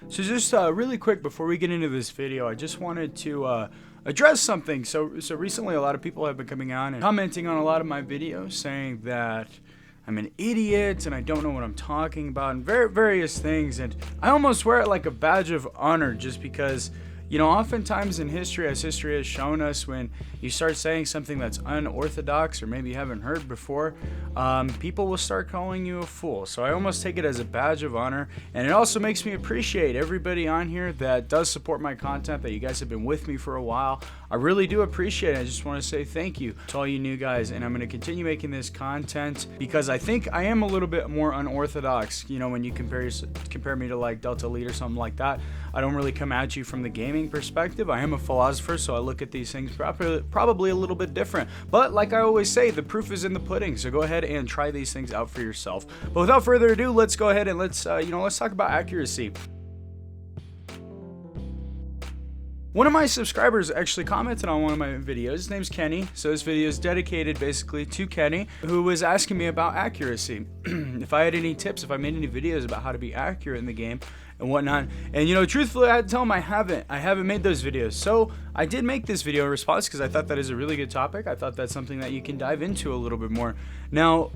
So just really quick before we get into this video, I just wanted to address something. So recently a lot of people have been coming on and commenting on a lot of my videos saying that I'm an idiot and I don't know what I'm talking about and various things, and I almost wear it like a badge of honor just because, you know, oftentimes in history, as history has shown us, when you start saying something that's unorthodox or maybe you haven't heard before, people will start calling you a fool. So I almost take it as a badge of honor, and it also makes me appreciate everybody on here that does support my content, that you guys have been with me for a while. I really do appreciate it. I just want to say thank you to all you new guys, and I'm going to continue making this content because I think I am a little bit more unorthodox. You know, when you compare me to like Delta Elite or something like that, I don't really come at you from the gaming perspective. I am a philosopher, so I look at these things probably a little bit different. But like I always say, the proof is in the pudding, so go ahead and try these things out for yourself. But without further ado, let's go ahead and let's talk about accuracy. One of my subscribers actually commented on one of my videos. His name's Kenny, so this video is dedicated basically to Kenny, who was asking me about accuracy. If I had any tips, if I made any videos about how to be accurate in the game and whatnot. And you know, truthfully, I had to tell him I haven't made those videos. So I did make this video in response because I thought that is a really good topic. I thought that's something that you can dive into a little bit more. Now,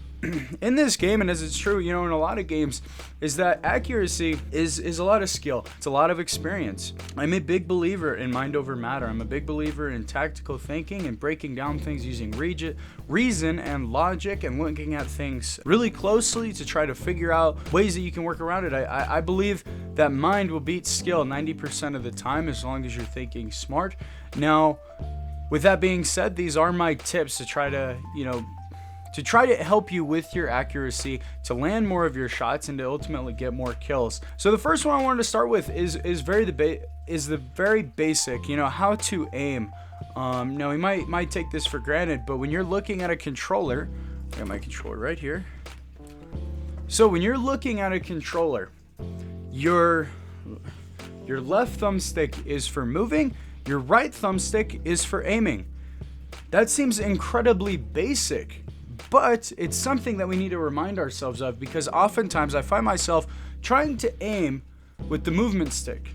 in this game, and as it's true, you know, in a lot of games, is that accuracy is a lot of skill. It's a lot of experience. I'm a big believer in mind over matter. I'm a big believer in tactical thinking and breaking down things using reason and logic and looking at things really closely to try to figure out ways that you can work around it. I believe that mind will beat skill 90% of the time as long as you're thinking smart. Now, with that being said, these are my tips to try to, you know, help you with your accuracy, to land more of your shots, and to ultimately get more kills. So the first one I wanted to start with is the very basic, you know, how to aim. Now we might take this for granted, but when you're looking at a controller, I got my controller right here. So when you're looking at a controller, your left thumbstick is for moving, your right thumbstick is for aiming. That seems incredibly basic, but it's something that we need to remind ourselves of, because oftentimes I find myself trying to aim with the movement stick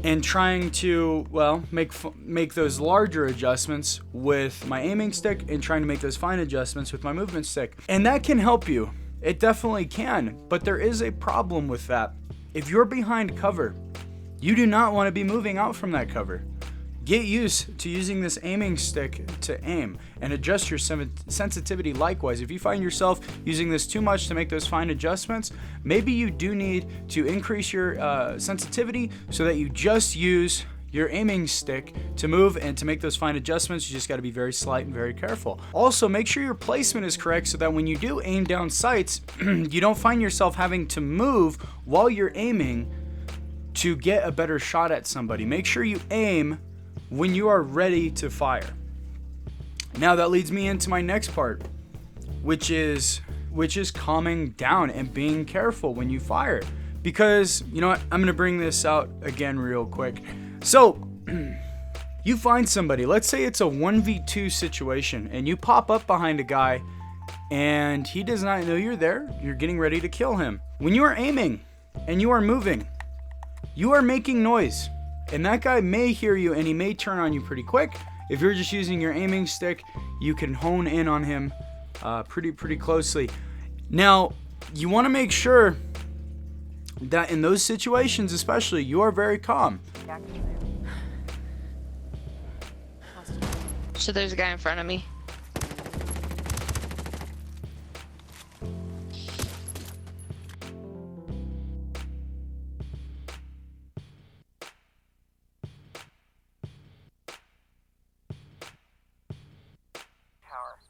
and trying to, well, make those larger adjustments with my aiming stick and trying to make those fine adjustments with my movement stick. And that can help you. It definitely can, but there is a problem with that. If you're behind cover, you do not want to be moving out from that cover. Get used to using this aiming stick to aim and adjust your sensitivity likewise. If you find yourself using this too much to make those fine adjustments, maybe you do need to increase your sensitivity so that you just use your aiming stick to move and to make those fine adjustments. You just got to be very slight and very careful. Also, make sure your placement is correct so that when you do aim down sights, you don't find yourself having to move while you're aiming to get a better shot at somebody. Make sure you aim when you are ready to fire. Now that leads me into my next part, which is calming down and being careful when you fire. Because, you know what, I'm going to bring this out again real quick. So, you find somebody, let's say it's a 1v2 situation, and you pop up behind a guy, and he does not know you're there. You're getting ready to kill him. When you are aiming, and you are moving, you are making noise. And that guy may hear you, and he may turn on you pretty quick. If you're just using your aiming stick, you can hone in on him pretty closely. Now, you want to make sure that in those situations especially, you are very calm. So there's a guy in front of me.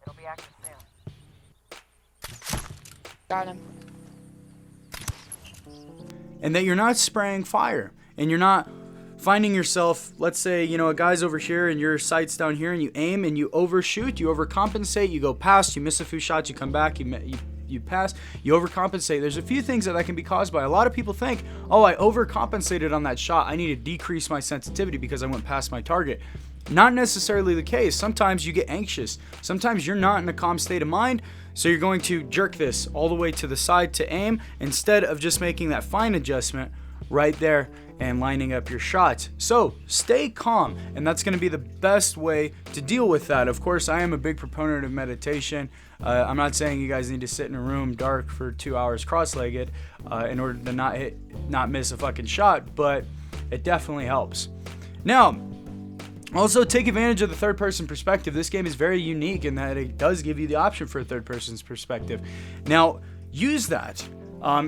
It'll be active soon. Got him. And that you're not spraying fire, and you're not finding yourself, let's say, you know, a guy's over here and your sight's down here, and you aim and you overshoot, you overcompensate, you go past, you miss a few shots, you come back, you pass, you overcompensate. There's a few things that can be caused by. A lot of people think, oh, I overcompensated on that shot, I need to decrease my sensitivity because I went past my target. Not necessarily the case. Sometimes you get anxious. Sometimes you're not in a calm state of mind, so you're going to jerk this all the way to the side to aim instead of just making that fine adjustment right there and lining up your shots. So stay calm, and that's going to be the best way to deal with that. Of course, I am a big proponent of meditation. I'm not saying you guys need to sit in a room dark for 2 hours cross-legged in order to not miss a fucking shot, but it definitely helps. Now, also take advantage of the third person perspective. This game is very unique in that it does give you the option for a third person's perspective. Now, use that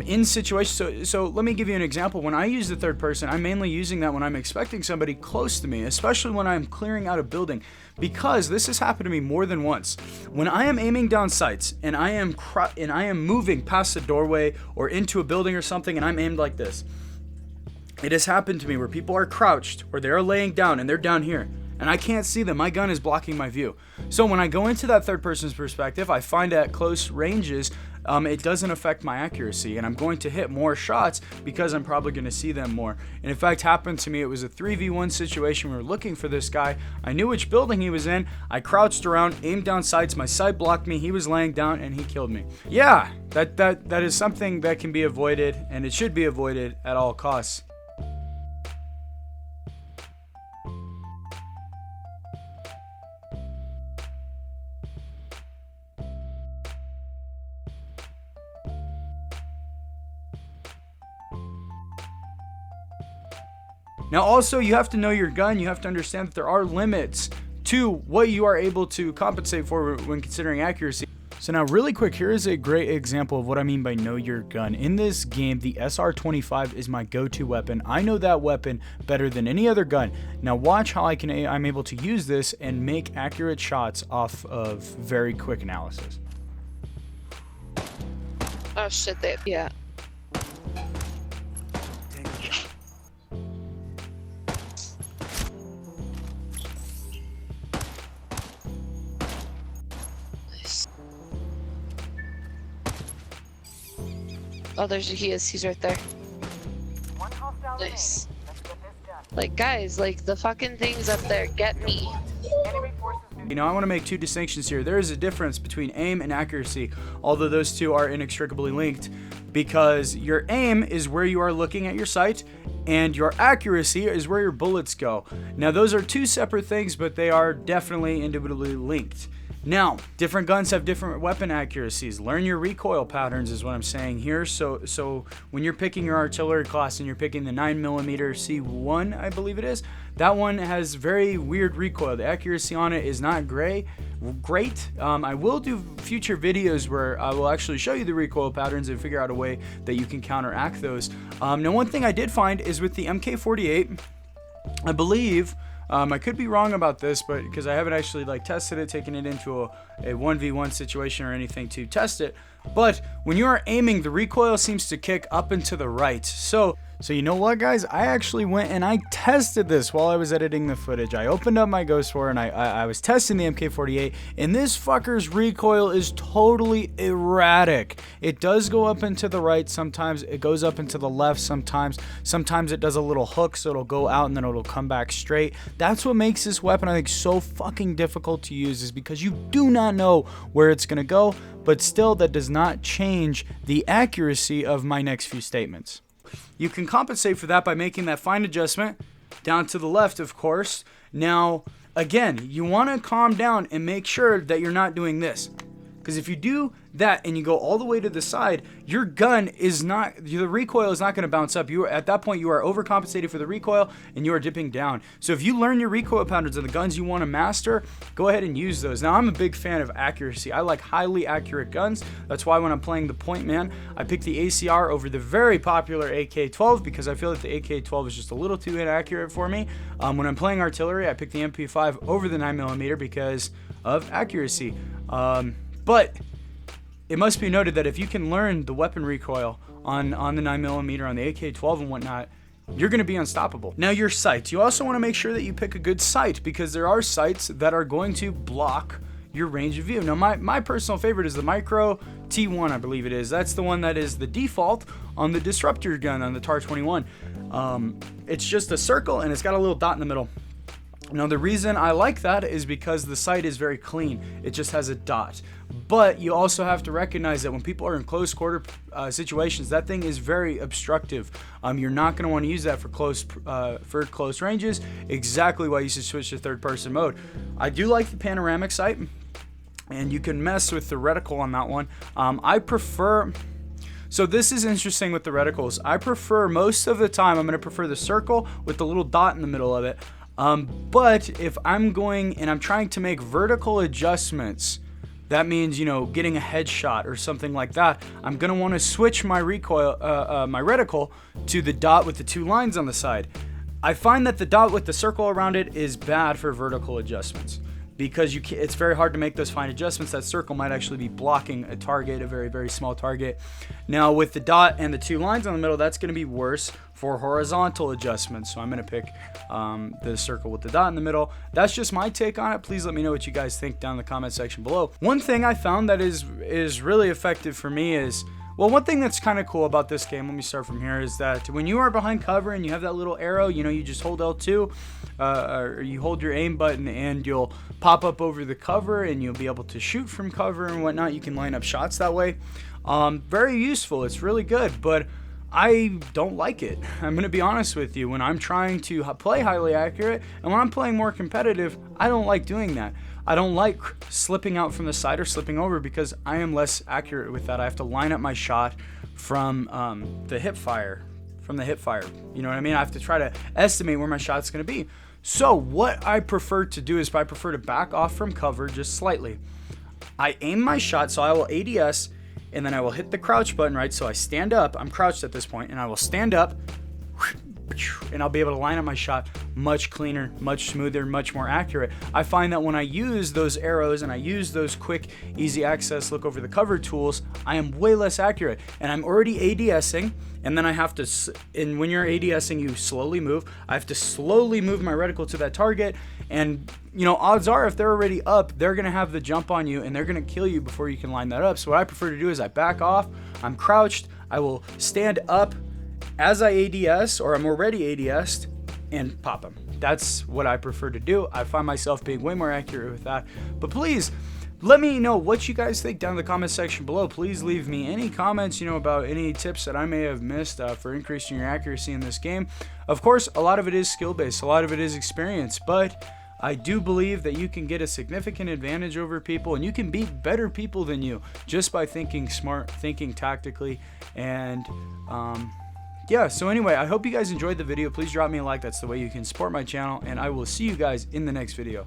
in situations. So let me give you an example. When I use the third person, I'm mainly using that when I'm expecting somebody close to me, especially when I'm clearing out a building, because this has happened to me more than once. When I am aiming down sights and I am moving past a doorway or into a building or something, and I'm aimed like this, it has happened to me where people are crouched or they're laying down and they're down here and I can't see them. My gun is blocking my view. So when I go into that third person's perspective, I find at close ranges, it doesn't affect my accuracy, and I'm going to hit more shots because I'm probably going to see them more. And in fact, happened to me. It was a 3v1 situation. We were looking for this guy. I knew which building he was in. I crouched around, aimed down sights. My sight blocked me. He was laying down, and he killed me. Yeah, that is something that can be avoided, and it should be avoided at all costs. Now also, you have to know your gun. You have to understand that there are limits to what you are able to compensate for when considering accuracy. So now really quick, here is a great example of what I mean by know your gun. In this game, the SR25 is my go-to weapon. I know that weapon better than any other gun. Now watch how I'm able to use this and make accurate shots off of very quick analysis. Oh shit, yeah. Oh, he's right there. One hostile Nice. remaining. Let's get this done. Like, guys, like, the fucking things up there get me. Enemy forces You know, I want to make two distinctions here. There is a difference between aim and accuracy, although those two are inextricably linked, because your aim is where you are looking at your sight, and your accuracy is where your bullets go. Now, those are two separate things, but they are definitely individually linked. Now, different guns have different weapon accuracies. Learn your recoil patterns is what I'm saying here. So when you're picking your artillery class and you're picking the 9mm C1, I believe it is, that one has very weird recoil. The accuracy on it is not great. I will do future videos where I will actually show you the recoil patterns and figure out a way that you can counteract those. Now, one thing I did find is with the MK48, I believe, I could be wrong about this, but because I haven't actually tested it, taken it into a 1v1 situation or anything to test it. But when you are aiming, the recoil seems to kick up and to the right. So you know what, guys? I actually went and I tested this while I was editing the footage. I opened up my Ghost War and I was testing the MK48, and this fucker's recoil is totally erratic. It does go up and to the right sometimes. It goes up and to the left sometimes. Sometimes it does a little hook, so it'll go out and then it'll come back straight. That's what makes this weapon, I think, so fucking difficult to use, is because you do not know where it's going to go, but still that does not change the accuracy of my next few statements. You can compensate for that by making that fine adjustment down to the left, of course. Now, again, you want to calm down and make sure that you're not doing this. Because if you do that and you go all the way to the side, your gun is not, the recoil is not going to bounce up. At that point, you are overcompensated for the recoil and you are dipping down. So if you learn your recoil patterns of the guns you want to master, go ahead and use those. Now, I'm a big fan of accuracy. I like highly accurate guns. That's why when I'm playing the Point Man, I pick the ACR over the very popular AK-12 because I feel that the AK-12 is just a little too inaccurate for me. When I'm playing artillery, I pick the MP5 over the 9mm because of accuracy. But it must be noted that if you can learn the weapon recoil on the 9mm, on the AK-12 and whatnot, you're going to be unstoppable. Now, your sights. You also want to make sure that you pick a good sight, because there are sights that are going to block your range of view. Now, my personal favorite is the Micro T1, I believe it is. That's the one that is the default on the Disruptor gun on the TAR-21. It's just a circle and it's got a little dot in the middle. Now the reason I like that is because the sight is very clean. It just has a dot. But you also have to recognize that when people are in close quarter situations, that thing is very obstructive. You're not going to want to use that for close ranges. Exactly why you should switch to third person mode. I do like the panoramic sight, and you can mess with the reticle on that one. I prefer. So this is interesting with the reticles. I prefer, most of the time, I'm going to prefer the circle with the little dot in the middle of it. But if I'm going and I'm trying to make vertical adjustments, that means, you know, getting a headshot or something like that, I'm going to want to switch my recoil, my reticle to the dot with the 2 lines on the side. I find that the dot with the circle around it is bad for vertical adjustments, because it's very hard to make those fine adjustments. That circle might actually be blocking a target, a very, very small target. Now with the dot and the 2 lines on the middle, that's going to be worse for horizontal adjustments. So I'm going to pick the circle with the dot in the middle. That's just my take on it. Please let me know what you guys think down in the comment section below. One thing I found that is really effective for me is, well, one thing that's kind of cool about this game, let me start from here, is that when you are behind cover and you have that little arrow, you know, you just hold L2, or you hold your aim button and you'll pop up over the cover and you'll be able to shoot from cover and whatnot. You can line up shots that way. Very useful. It's really good, but I don't like it. I'm going to be honest with you. When I'm trying to play highly accurate and when I'm playing more competitive, I don't like doing that. I don't like slipping out from the side or slipping over, because I am less accurate with that. I have to line up my shot from the hip fire. You know what I mean? I have to try to estimate where my shot's going to be. So what I prefer to do is I prefer to back off from cover just slightly. I aim my shot, so I will ADS, and then I will hit the crouch button, right? So I stand up. I'm crouched at this point, and I will stand up, and I'll be able to line up my shot much cleaner, much smoother, much more accurate. I find that when I use those arrows and I use those quick, easy access, look over the cover tools, I am way less accurate. And I'm already ADSing, and then I have to, and when you're ADSing, you slowly move. I have to slowly move my reticle to that target, and you know, odds are if they're already up, they're going to have the jump on you and they're going to kill you before you can line that up. So what I prefer to do is I back off, I'm crouched, I will stand up as I ADS, or I'm already ADS'd, and pop them. That's what I prefer to do. I find myself being way more accurate with that. But please, let me know what you guys think down in the comment section below. Please leave me any comments, you know, about any tips that I may have missed for increasing your accuracy in this game. Of course, a lot of it is skill-based, a lot of it is experience, but I do believe that you can get a significant advantage over people, and you can beat better people than you just by thinking smart, thinking tactically, and yeah, so anyway, I hope you guys enjoyed the video. Please drop me a like. That's the way you can support my channel, and I will see you guys in the next video.